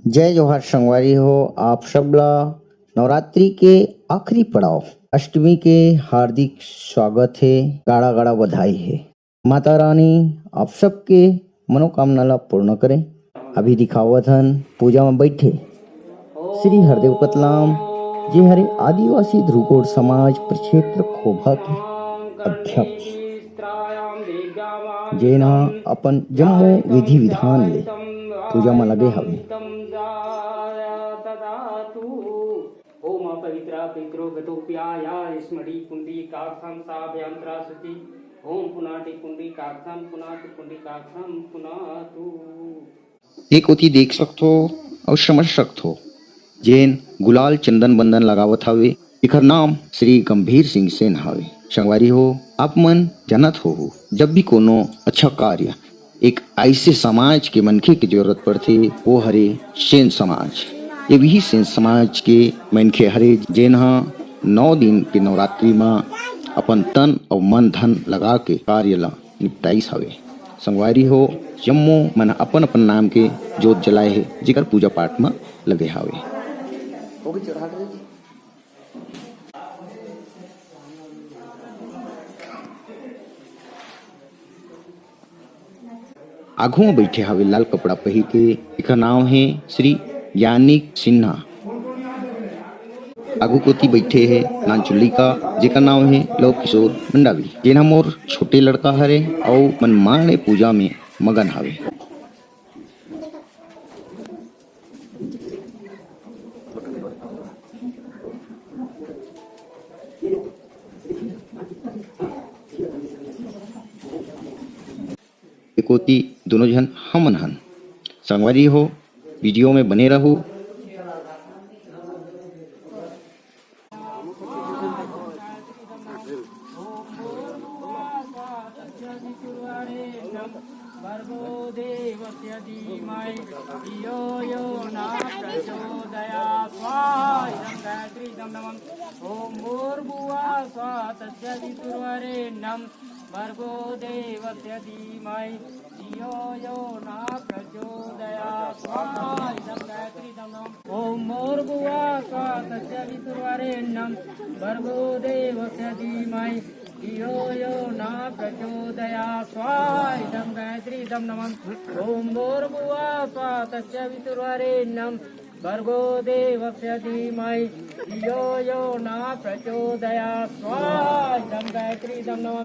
जय जोहार संगवारी हो। आप सबला नवरात्रि के आखिरी पड़ाव अष्टमी के हार्दिक स्वागत है। गाड़ा गाड़ा बधाई है। माता रानी आप सबके मनोकामना ला पूर्ण करें। अभी दिखावत हन पूजा में बैठे श्री हरदेव कतलाम जे हरे आदिवासी ध्रुकोड़ समाज प्रक्षेत्र खोभा के अध्यक्ष जेना अपन जम्मो विधि विधान ले पूजा में लगे हवे। ओम पवित्रा पितरो गतोप्याया स्मरी कुंडी कार्थम साभ्यंतरा सुति ओम पुनाटि कुंडी कार्थम पुनाटि कुंडी कार्थम पुनातु। एक ओती देख सकथो और समझ सकथो जेन गुलाल चंदन बंदन लगावत हवे एकर नाम श्री गंभीर सिंह सेन हवे। संगवारी हो आप मन जानत हो जब भी कोनो अच्छा कार्य एक ऐसे समाज के मनखे की जरूरत पड़ती वो हरे सेन समाज। ये भी सेन समाज के मनखे हरे जेन 9 दिन के नवरात्रि में अपन तन और मन धन लगा के कार्य ला निपटाइस हवे। संगवारी हो जम्मो मन अपन अपन नाम के जोत जलाए है जेकर पूजा पाठ में लगे हवे। आगू में बैठे हवे लाल कपड़ा पहन के एकर नाम है श्री यानिक सिन्हा। आगू कोती बैठे है नानचुल्ली का जेकर नाम है लव किशोर मंडावी जेना मोर छोटे लड़का हरे और मन माने पूजा में मगन हवे। एकोती दोनों जन हमन हन। संगवारी हो वीडियो में बने रहो। भर्गो देवस्य धीमहि धियो यो न प्रचोदयात् स्वाहा इदं गायत्रीदं नमः। ओम भूर्भुवः स्वः तस्सवितुर्वरेण्यं भर्गो देवस्य धीमहि धियो यो न प्रचोदयात् स्वाहा इदं गायत्रीदं नमः। ओम भूर्भुवः स्वः तस्सवितुर्वरेण्यं भर्गो देवस्य धीमहि धियो यो न प्रचोदयात् स्वाहा इदं गायत्रीदं नमः।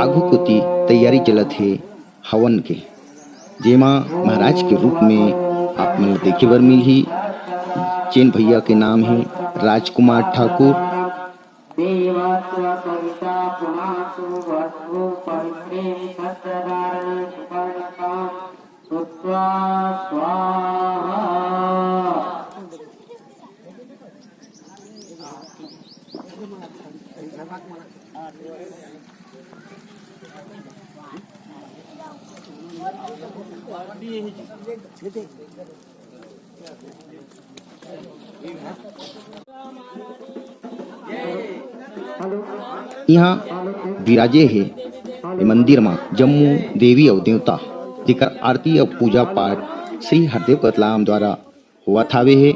आगू कोती तैयारी चलत है हवन के जेमा महाराज के रूप में आप मन देखे बर मिलही। चेन भैया के नाम है राजकुमार ठाकुर। यहाँ विराजे है मंदिर में जम्मू देवी और देवता जेकर आरती और पूजा पाठ श्री हरदेव कतलाम द्वारा हुआ थावे है।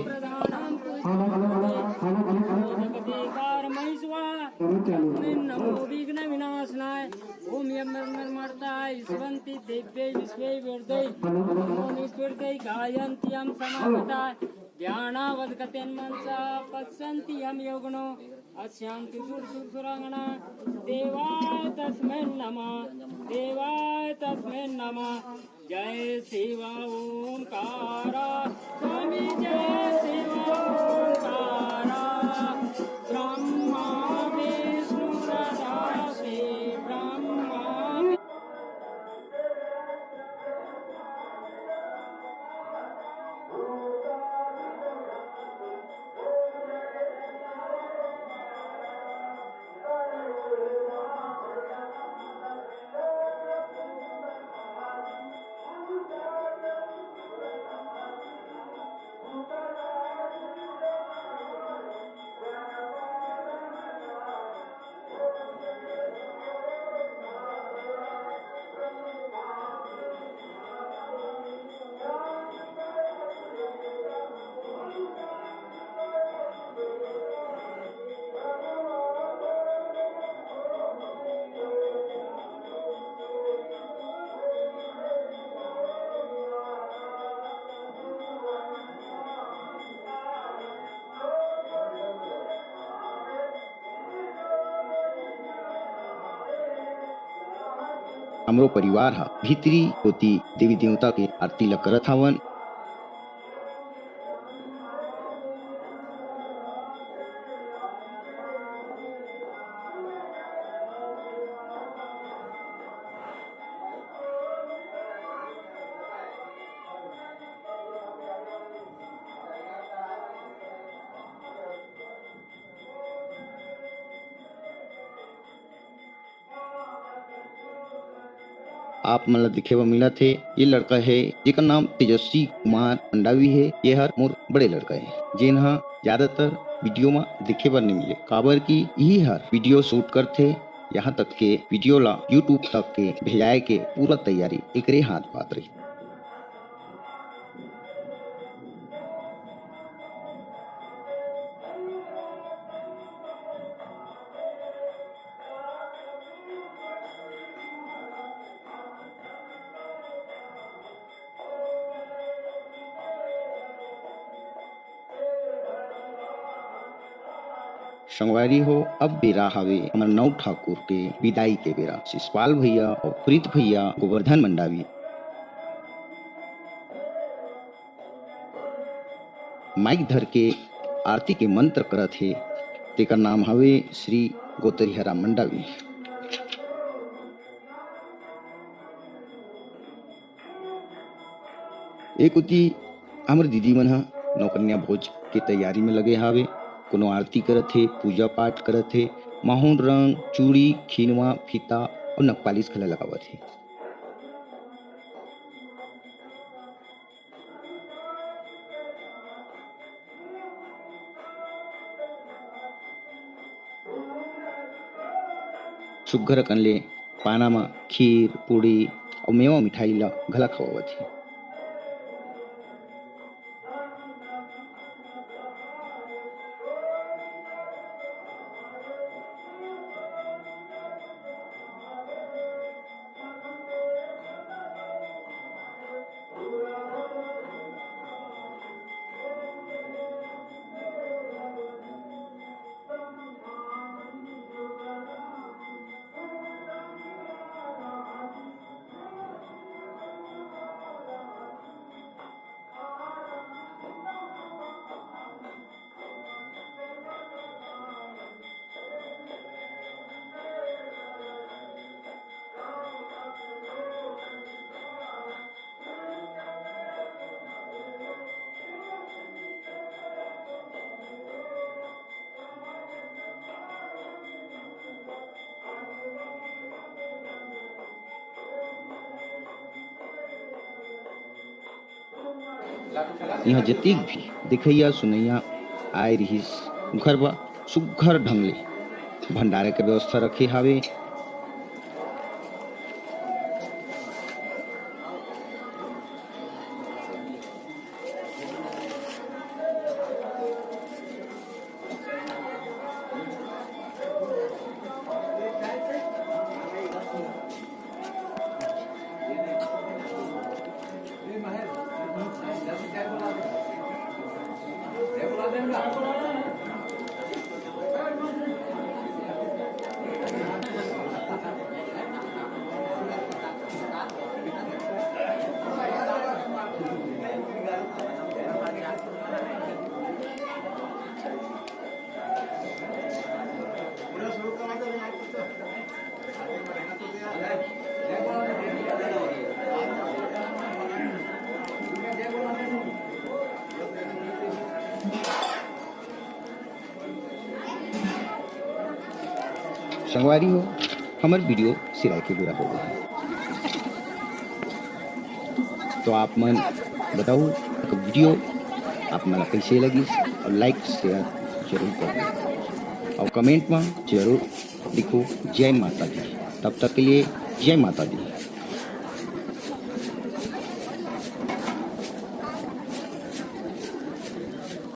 पश्यन्ति हम योगनो अस्यांति सुरसुरांगना देवाय तस्मै नमः देवाय तस्मै नमः। जय शिवा ओंकारा स्वामी जय शिवा ओंकारा ब्रह्मा विष्णु सदाशिव ब्रह्मा। हमरो परिवार हा भीतरी होती देवी देवता के आरती ला करत हवन। आप मन ला दिखे बर मिला थे ये लड़का है जेकर नाम तेजस्वी कुमार मंडावी है। ये हर मोर बड़े लड़का है जेन हा ज्यादातर वीडियो में दिखे बर नहीं मिले, काबर की यही हर वीडियो शूट करथे। यहाँ तक के वीडियो ला यूट्यूब तक के भेजाए के पूरा तैयारी एकरे हाथ पात रही। संगवारी हो अब बेरा हवे हमर नौ ठाकुर के विदाई के बेरा। शिषपाल भैया और प्रीत भैया गोवर्धन मंडावी माइक धर के आरती के मंत्र करत हे। तेकर नाम हवे श्री गोतरिहरा मंडावी। एक उती हमर दीदी मन हा नौकन्या भोज के तैयारी में लगे हावे। कोनो आरती करत हे, पूजा पाठ करत हे, माहौन रंग चूड़ी खीनवा फीता और नखपालिश खला लगावत हे। सुग्घर कनले पाना में खीर पूड़ी और मेवा मिठाई ला घला खवावत हे। यहाँ जतीक भी दिखैया सुनैया आए रहीस घर बा सुघर ढंग ले भंडारे के व्यवस्था रखे हावे। संगवारी हो हमार वीडियो सिराय के बुरा हो गया। तो आप मन बताओ वीडियो आप मन कैसे लगी और लाइक शेयर जरूर करो और कमेंट में जरूर लिखो जय माता दी। तब तक के लिए जय माता दी।